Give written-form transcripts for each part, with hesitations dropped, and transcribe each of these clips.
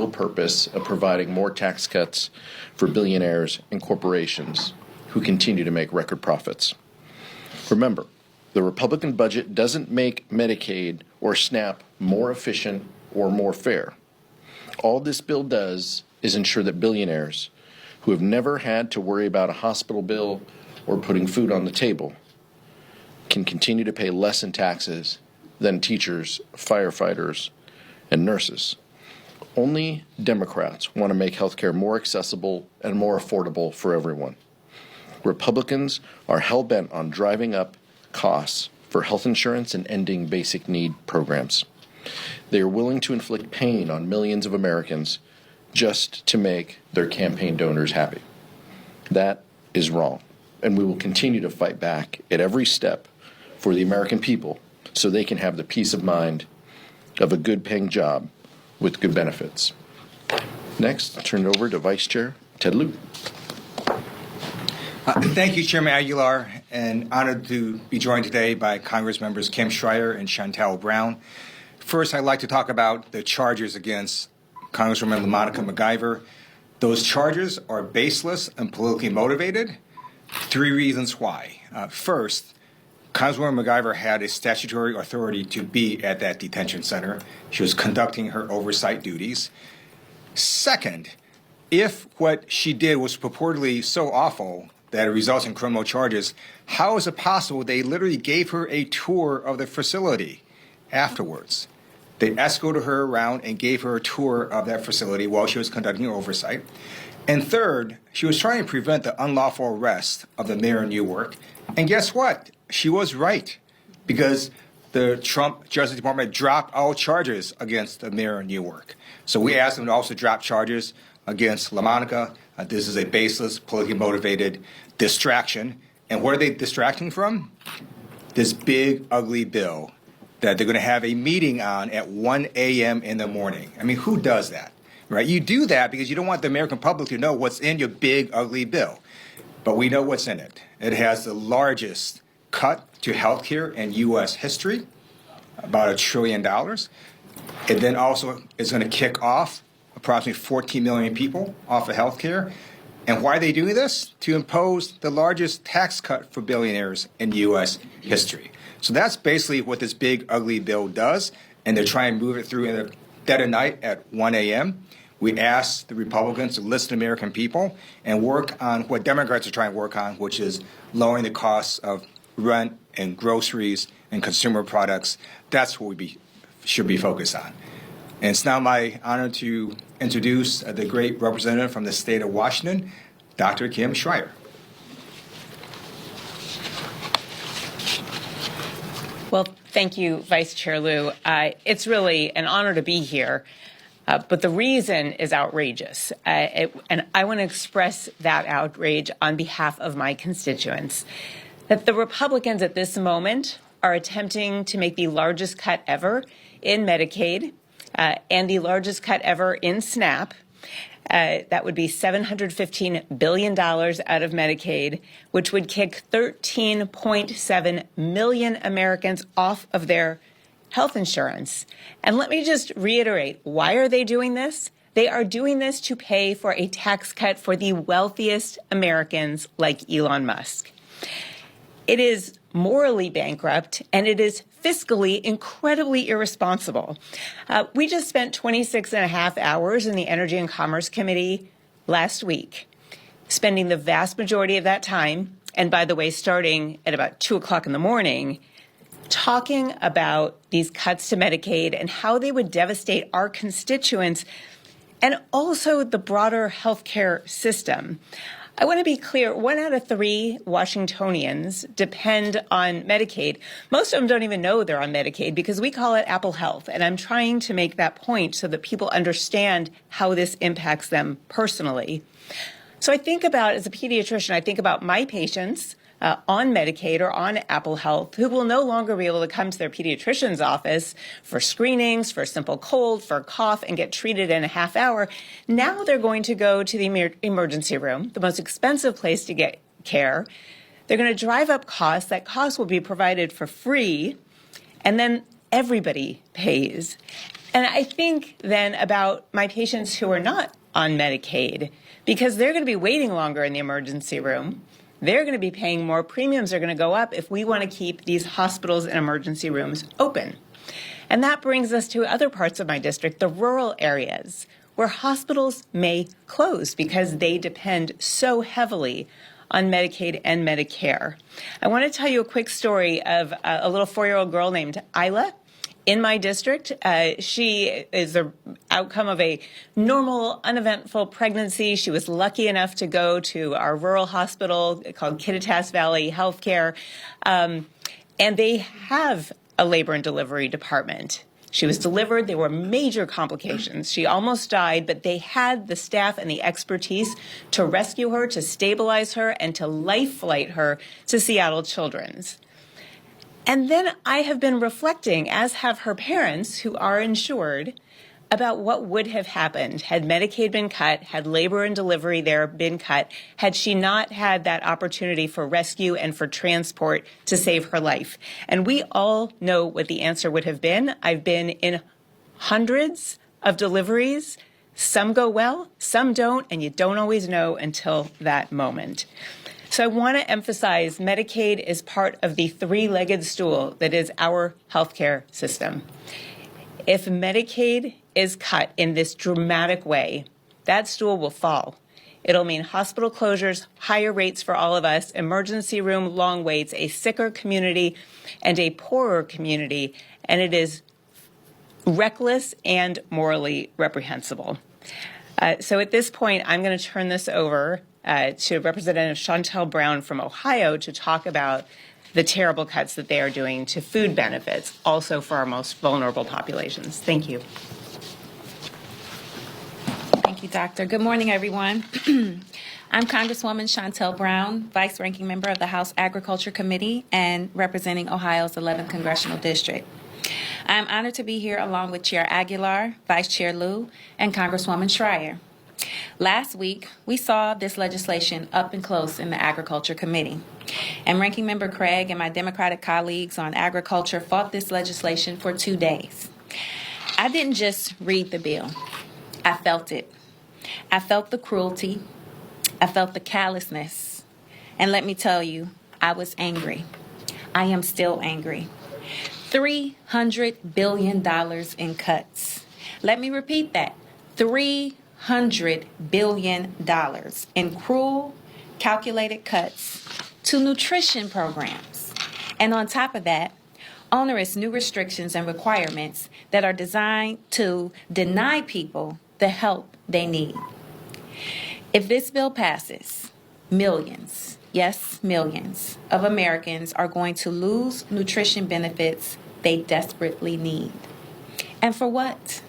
real purpose of providing more tax cuts for billionaires and corporations who continue to make record profits. Remember, the Republican budget doesn't make Medicaid or SNAP more efficient or more fair. All this bill does is ensure that billionaires who have never had to worry about a hospital bill or putting food on the table can continue to pay less in taxes than teachers, firefighters, and nurses. Only Democrats want to make health care more accessible and more affordable for everyone. Republicans are hell-bent on driving up costs for health insurance and ending basic need programs. They are willing to inflict pain on millions of Americans just to make their campaign donors happy. That is wrong, and we will continue to fight back at every step for the American people so they can have the peace of mind of a good-paying job with good benefits. Next, I'll turn it over to Vice Chair Ted Lieu. Thank you, Chairman Aguilar, and honored to be joined today by Congress members Kim Schreier and Chantel Brown. First, I'd like to talk about the charges against Congresswoman LaMonica MacGyver. Those charges are baseless and politically motivated. 3 reasons why. First, Congresswoman MacGyver had a statutory authority to be at that detention center. She was conducting her oversight duties. Second, if what she did was purportedly so awful that it results in criminal charges, how is it possible they literally gave her a tour of the facility afterwards? They escorted her around and gave her a tour of that facility while she was conducting her oversight. And third, she was trying to prevent the unlawful arrest of the mayor of Newark. And guess what? She was right, because the Trump Justice Department dropped all charges against the mayor of Newark. So we asked them to also drop charges against LaMonica. This is a baseless, politically motivated distraction. And what are they distracting from? This big, ugly bill that they're going to have a meeting on at 1 a.m. in the morning. I mean, who does that, right? You do that because you don't want the American public to know what's in your big, ugly bill. But we know what's in it. It has the largest cut to health care in U.S. history, about $1 trillion. It then also is going to kick off approximately 14 million people off of health care. And why are they doing this? To impose the largest tax cut for billionaires in U.S. history. So that's basically what this big, ugly bill does, and they're trying to move it through in the dead of night at 1 a.m. We asked the Republicans to listen to American people and work on what Democrats are trying to work on, which is lowering the costs of rent and groceries and consumer products. That's what we should be focused on. And it's now my honor to introduce the great representative from the state of Washington, Dr. Kim Schreier. Well, thank you, Vice Chair Lieu. It's really an honor to be here, but the reason is outrageous. And I want to express that outrage on behalf of my constituents, that the Republicans at this moment are attempting to make the largest cut ever in Medicaid and the largest cut ever in SNAP. That would be $715 billion out of Medicaid, which would kick 13.7 million Americans off of their health insurance. And let me just reiterate, why are they doing this? They are doing this to pay for a tax cut for the wealthiest Americans like Elon Musk. It is morally bankrupt, and it is fiscally incredibly irresponsible. We just spent 26 and a half hours in the Energy and Commerce Committee last week, spending the vast majority of that time, and by the way, starting at about 2 o'clock in the morning, talking about these cuts to Medicaid and how they would devastate our constituents and also the broader healthcare system. I want to be clear, 1 out of 3 Washingtonians depend on Medicaid. Most of them don't even know they're on Medicaid because we call it Apple Health. And I'm trying to make that point so that people understand how this impacts them personally. So I think about, as a pediatrician, I think about my patients on Medicaid or on Apple Health who will no longer be able to come to their pediatrician's office for screenings, for a simple cold, for a cough, and get treated in a half hour. Now they're going to go to the emergency room, the most expensive place to get care. They're going to drive up costs. That cost will be provided for free, and then everybody pays. And I think then about my patients who are not on Medicaid, because they're going to be waiting longer in the emergency room. They're going to be paying more. Premiums are going to go up if we want to keep these hospitals and emergency rooms open. And that brings us to other parts of my district, the rural areas, where hospitals may close because they depend so heavily on Medicaid and Medicare. I want to tell you a quick story of a little 4-year-old girl named Isla in my district. She is the outcome of a normal, uneventful pregnancy. She was lucky enough to go to our rural hospital called Kittitas Valley Healthcare, and they have a labor and delivery department. She was delivered. There were major complications. She almost died, but they had the staff and the expertise to rescue her, to stabilize her, and to life flight her to Seattle Children's. And then I have been reflecting, as have her parents who are insured, about what would have happened had Medicaid been cut, had labor and delivery there been cut, had she not had that opportunity for rescue and for transport to save her life. And we all know what the answer would have been. I've been in hundreds of deliveries. Some go well, some don't, and you don't always know until that moment. So I want to emphasize Medicaid is part of the three-legged stool that is our healthcare system. If Medicaid is cut in this dramatic way, that stool will fall. It'll mean hospital closures, higher rates for all of us, emergency room long waits, a sicker community, and a poorer community, and it is reckless and morally reprehensible. So at this point, I'm going to turn this over to Representative Shontel Brown from Ohio to talk about the terrible cuts that they are doing to food benefits, also for our most vulnerable populations. Thank you. Thank you, Doctor. Good morning, everyone. I'm Congresswoman Shontel Brown, Vice Ranking Member of the House Agriculture Committee and representing Ohio's 11th Congressional District. I'm honored to be here along with Chair Aguilar, Vice Chair Liu, and Congresswoman Schreier. Last week, we saw this legislation up and close in the Agriculture Committee. And Ranking Member Craig and my Democratic colleagues on agriculture fought this legislation for 2 days. I didn't just read the bill. I felt it. I felt the cruelty. I felt the callousness. And let me tell you, I was angry. I am still angry. $300 billion in cuts. Let me repeat that. $300 billion in cruel, calculated cuts to nutrition programs. And on top of that, onerous new restrictions and requirements that are designed to deny people the help they need. If this bill passes, millions, yes, millions of Americans are going to lose nutrition benefits they desperately need. And for what?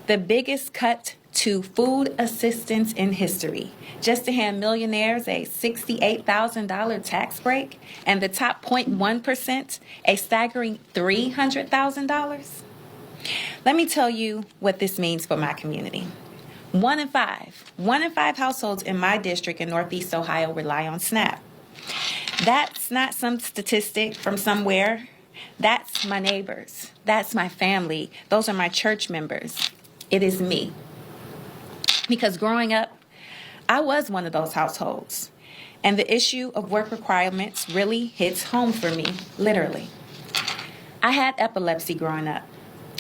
The biggest cut to food assistance in history, just to hand millionaires a $68,000 tax break and the top 0.1% a staggering $300,000. Let me tell you what this means for my community. One in five households in my district in Northeast Ohio rely on SNAP. That's not some statistic from somewhere. That's my neighbors. That's my family. Those are my church members. It is me. Because growing up, I was one of those households. And the issue of work requirements really hits home for me, literally. I had epilepsy growing up.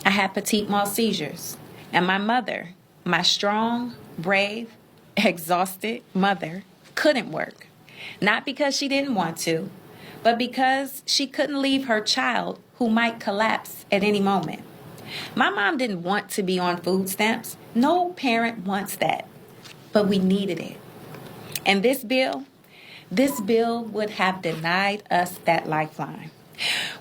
I had petit mal seizures. And my mother, my strong, brave, exhausted mother, couldn't work. Not because she didn't want to, but because she couldn't leave her child who might collapse at any moment. My mom didn't want to be on food stamps. No parent wants that, but we needed it. And this bill would have denied us that lifeline.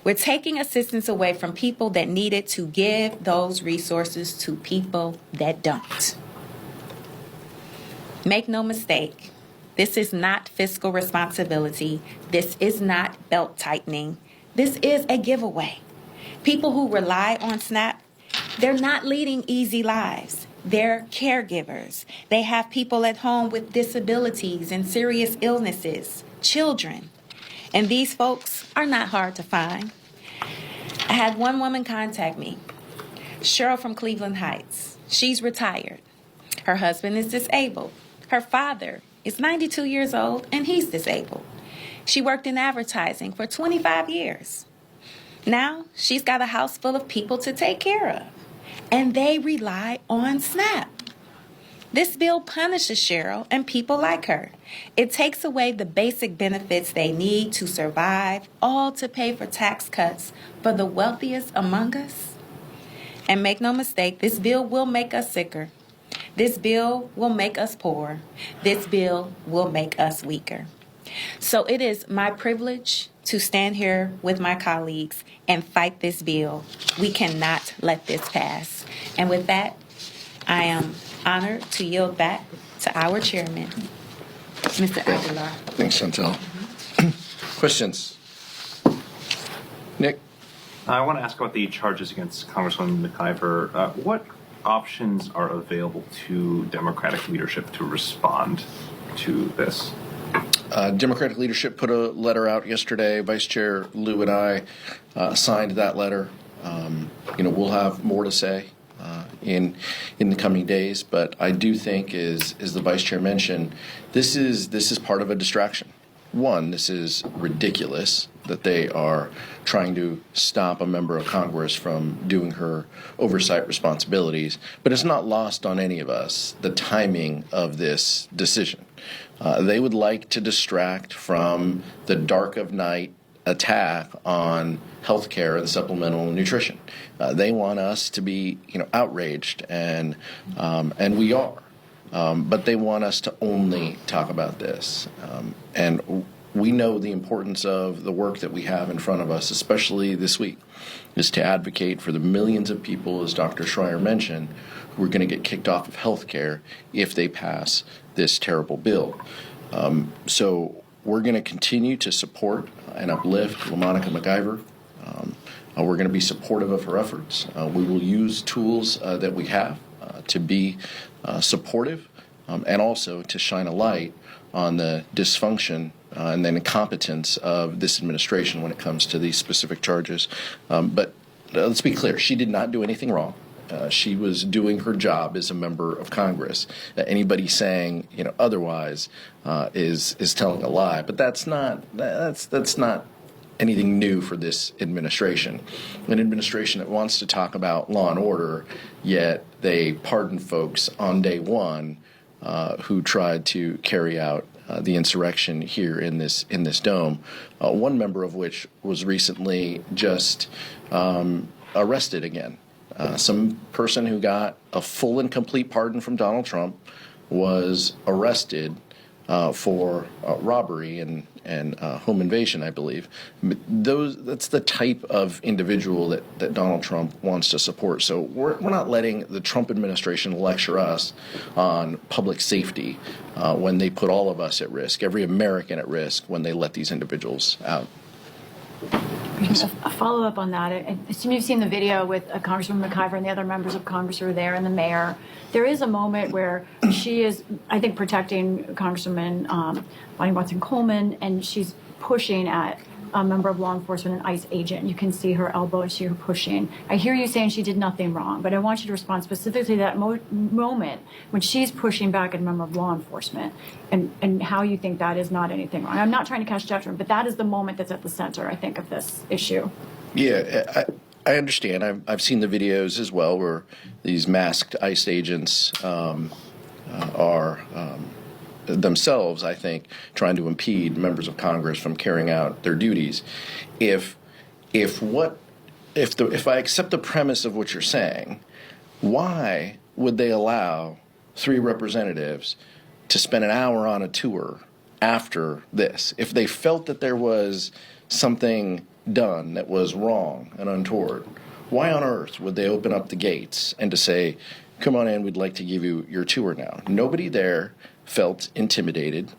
We're taking assistance away from people that need it to give those resources to people that don't. Make no mistake, this is not fiscal responsibility. This is not belt tightening. This is a giveaway. People who rely on SNAP, they're not leading easy lives. They're caregivers. They have people at home with disabilities and serious illnesses, children. And these folks are not hard to find. I had one woman contact me. Cheryl from Cleveland Heights. She's retired. Her husband is disabled. Her father is 92 years old and he's disabled. She worked in advertising for 25 years. Now she's got a house full of people to take care of, and they rely on SNAP. This bill punishes Cheryl and people like her. It takes away the basic benefits they need to survive, all to pay for tax cuts for the wealthiest among us. And make no mistake, this bill will make us sicker. This bill will make us poor. This bill will make us weaker. So it is my privilege to stand here with my colleagues and fight this bill. We cannot let this pass. And with that, I am honored to yield back to our chairman, Mr. Aguilar. Thanks, Chantel. Questions? Nick? I want to ask about the charges against Congresswoman MacGyver. What options are available to Democratic leadership to respond to this? Democratic leadership put a letter out yesterday. Vice Chair Lou and I signed that letter. We'll have more to say in the coming days, but I do think, as the Vice Chair mentioned, this is part of a distraction. One, this is ridiculous that they are trying to stop a member of Congress from doing her oversight responsibilities, but it's not lost on any of us the timing of this decision. They would like to distract from the dark of night attack on health care and supplemental nutrition. They want us to be, outraged, and we are. But they want us to only talk about this. And we know the importance of the work that we have in front of us, especially this week, is to advocate for the millions of people, as Dr. Schreier mentioned, who are going to get kicked off of health care if they pass this terrible bill. So we're going to continue to support and uplift LaMonica MacGyver. We're going to be supportive of her efforts. We will use tools that we have to be supportive and also to shine a light on the dysfunction and then incompetence of this administration when it comes to these specific charges. But let's be clear, she did not do anything wrong. She was doing her job as a member of Congress. Anybody saying otherwise is telling a lie. But that's not anything new for this administration. An administration that wants to talk about law and order, yet they pardon folks on day one who tried to carry out the insurrection here in this dome. One member of which was recently just arrested again. Some person who got a full and complete pardon from Donald Trump was arrested for robbery and home invasion, I believe. That's the type of individual that Donald Trump wants to support. So we're not letting the Trump administration lecture us on public safety when they put all of us at risk, every American at risk, when they let these individuals out. A follow-up on that. I assume you've seen the video with Congresswoman MacGyver and the other members of Congress who are there and the mayor. There is a moment where she is, I think, protecting Congresswoman Bonnie Watson-Coleman, and she's pushing at a member of law enforcement, an ICE agent. You can see her elbow and see her pushing. I hear you saying she did nothing wrong, but I want you to respond specifically to that moment when she's pushing back at a member of law enforcement and how you think that is not anything wrong. I'm not trying to cast judgment, but that is the moment that's at the center, I think, of this issue. Yeah, I understand. I've seen the videos as well where these masked ICE agents are themselves, I think, trying to impede members of Congress from carrying out their duties. If I accept the premise of what you're saying, why would they allow 3 representatives to spend an hour on a tour after this? If they felt that there was something done that was wrong and untoward, why on earth would they open up the gates and to say, come on in, we'd like to give you your tour now? Nobody there felt intimidated.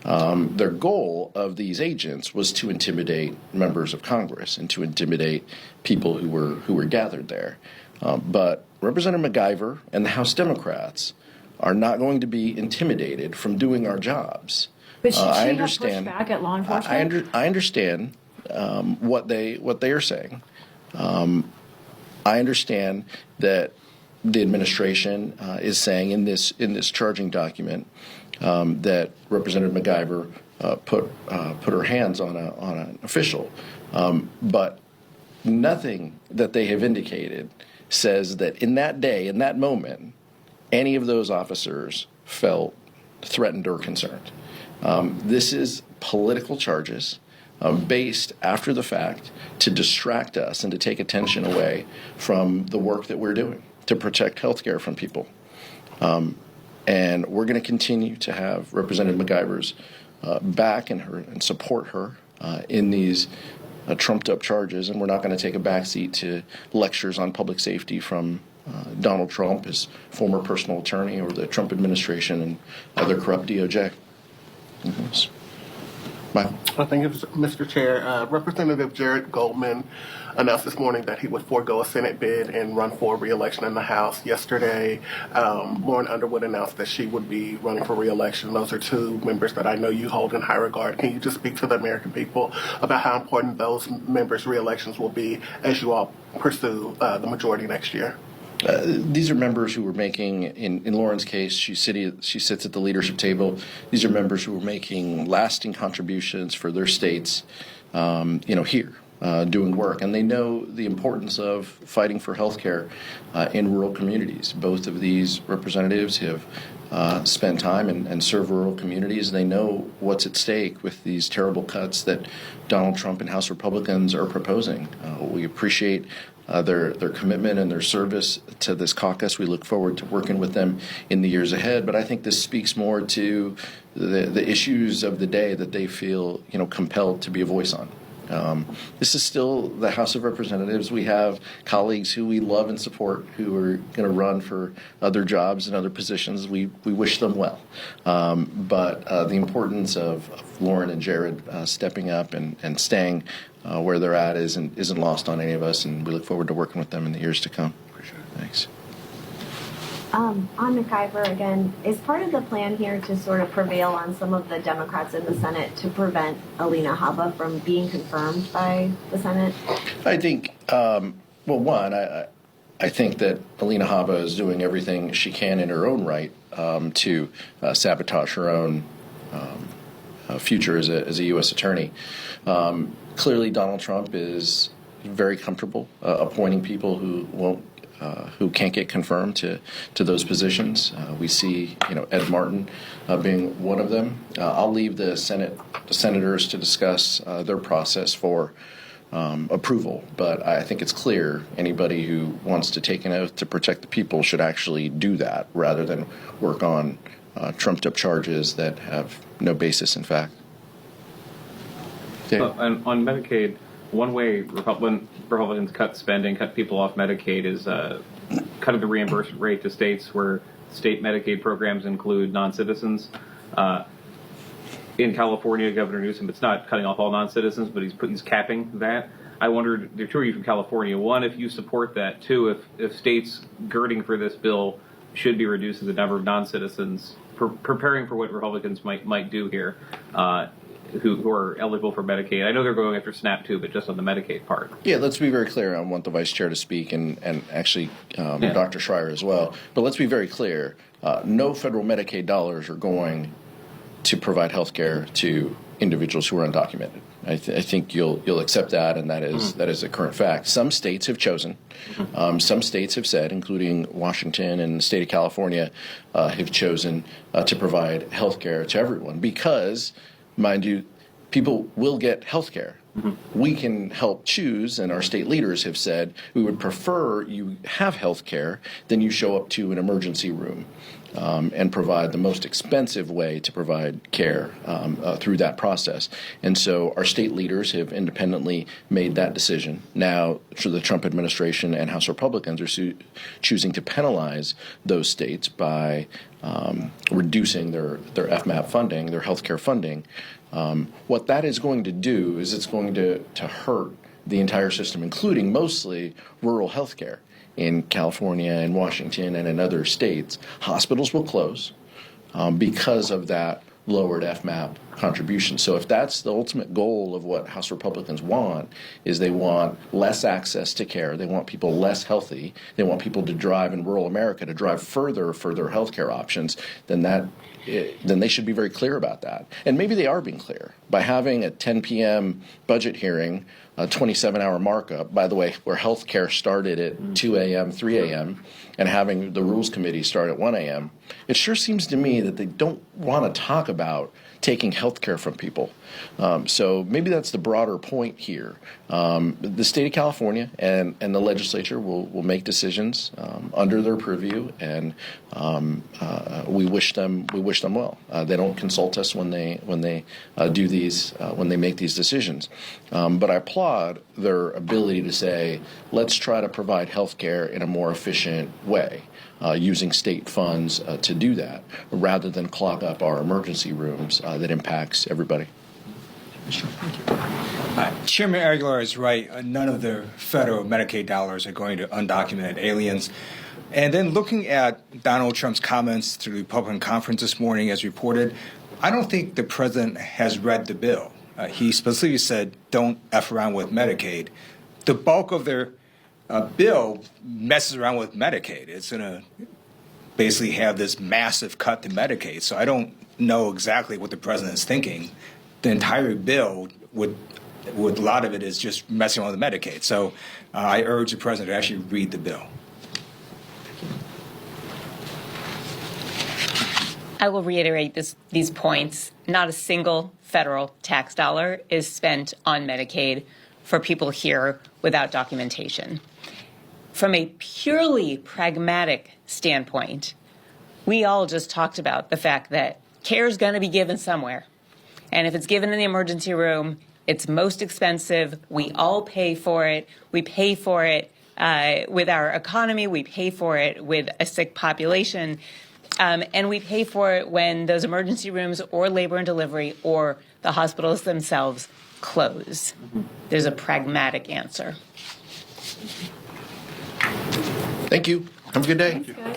Their goal of these agents was to intimidate members of Congress and to intimidate people who were gathered there. But Representative MacGyver and the House Democrats are not going to be intimidated from doing our jobs. But should I she understand. have pushed back at law enforcement? I understand what they are saying. I understand that the administration is saying in this charging document that Representative MacGyver put her hands on an official, but nothing that they have indicated says that in that day, in that moment, any of those officers felt threatened or concerned. This is political charges based after the fact to distract us and to take attention away from the work that we're doing to protect health care from people. And we're going to continue to have Representative MacGyver's back and support her in these trumped up charges, and we're not going to take a backseat to lectures on public safety from Donald Trump, his former personal attorney, or the Trump administration and other corrupt DOJ. Michael? Thank you, Mr. Chair. Representative Jared Goldman announced this morning that he would forego a Senate bid and run for re-election in the House. Yesterday, Lauren Underwood announced that she would be running for re-election. Those are two members that I know you hold in high regard. Can you just speak to the American people about how important those members' re-elections will be as you all pursue the majority next year? These are members who were making, in Lauren's case, she sits at the leadership table. These are members who are making lasting contributions for their states, here, doing work. And they know the importance of fighting for health care in rural communities. Both of these representatives have spent time and served rural communities. They know what's at stake with these terrible cuts that Donald Trump and House Republicans are proposing. We appreciate their commitment and their service to this caucus. We look forward to working with them in the years ahead. But I think this speaks more to the issues of the day that they feel compelled to be a voice on. This is still the House of Representatives. We have colleagues who we love and support who are going to run for other jobs and other positions. We wish them well. But the importance of Lauren and Jared stepping up and staying where they're at isn't lost on any of us, and we look forward to working with them in the years to come. Appreciate it. Thanks. On MacGyver again, is part of the plan here to sort of prevail on some of the Democrats in the Senate to prevent Alina Habba from being confirmed by the Senate? I think, I think that Alina Habba is doing everything she can in her own right to sabotage her own future as a U.S. attorney. Clearly, Donald Trump is very comfortable appointing people who can't get confirmed to those positions. We see, Ed Martin being one of them. I'll leave the senators to discuss their process for approval, but I think it's clear anybody who wants to take an oath to protect the people should actually do that rather than work on trumped-up charges that have no basis in fact. And on Medicaid, one way Republicans cut spending, cut people off Medicaid is cutting the reimbursement rate to states where state Medicaid programs include non-citizens. In California, Governor Newsom, it's not cutting off all non-citizens, but he's capping that. I wondered, the two of you from California, one, if you support that, two, if states girding for this bill should be reducing the number of non-citizens, preparing for what Republicans might do here, who are eligible for Medicaid. I know they're going after SNAP too, but just on the Medicaid part. Yeah, let's be very clear. I want the Vice Chair to speak and actually Dr. Schreier as well. But let's be very clear. No federal Medicaid dollars are going to provide health care to individuals who are undocumented. I think you'll accept that, and that is a current fact. Some states have chosen. Some states have said, including Washington and the state of California, have chosen to provide health care to everyone because, mind you, people will get health care. We can help choose, and our state leaders have said we would prefer you have health care than you show up to an emergency room and provide the most expensive way to provide care through that process. And so our state leaders have independently made that decision. Now, so the Trump administration and House Republicans are choosing to penalize those states by reducing their FMAP funding, their health care funding. What that is going to do is it's going to hurt the entire system, including mostly rural health care. In California and Washington and in other states, hospitals will close because of that lowered FMAP contributions. So if that's the ultimate goal of what House Republicans want, is they want less access to care, they want people less healthy, they want people to drive in rural America to drive further for their health care options, then they should be very clear about that. And maybe they are being clear by having a 10 p.m. budget hearing, a 27-hour markup, by the way, where health care started at 2 a.m., 3 a.m., and having the Rules Committee start at 1 a.m. It sure seems to me that they don't want to talk about taking health care from people. So maybe that's the broader point here. The state of California and the legislature will make decisions under their purview, and we wish them well. They don't consult us when they do these when they make these decisions. But I applaud their ability to say, let's try to provide health care in a more efficient way. Using state funds to do that, rather than clog up our emergency rooms that impacts everybody. Chairman Aguilar is right. None of the federal Medicaid dollars are going to undocumented aliens. And then looking at Donald Trump's comments to the Republican conference this morning as reported, I don't think the president has read the bill. He specifically said, don't F around with Medicaid. The bulk of their bill messes around with Medicaid. It's going to basically have this massive cut to Medicaid. So I don't know exactly what the president is thinking. The entire bill, with a lot of it, is just messing around with Medicaid. So I urge the president to actually read the bill. I will reiterate these points. Not a single federal tax dollar is spent on Medicaid for people here without documentation. From a purely pragmatic standpoint, we all just talked about the fact that care is going to be given somewhere. And if it's given in the emergency room, it's most expensive. We all pay for it. We pay for it with our economy. We pay for it with a sick population. And we pay for it when those emergency rooms or labor and delivery or the hospitals themselves close. There's a pragmatic answer. Thank you. Have a good day. Thanks, guys.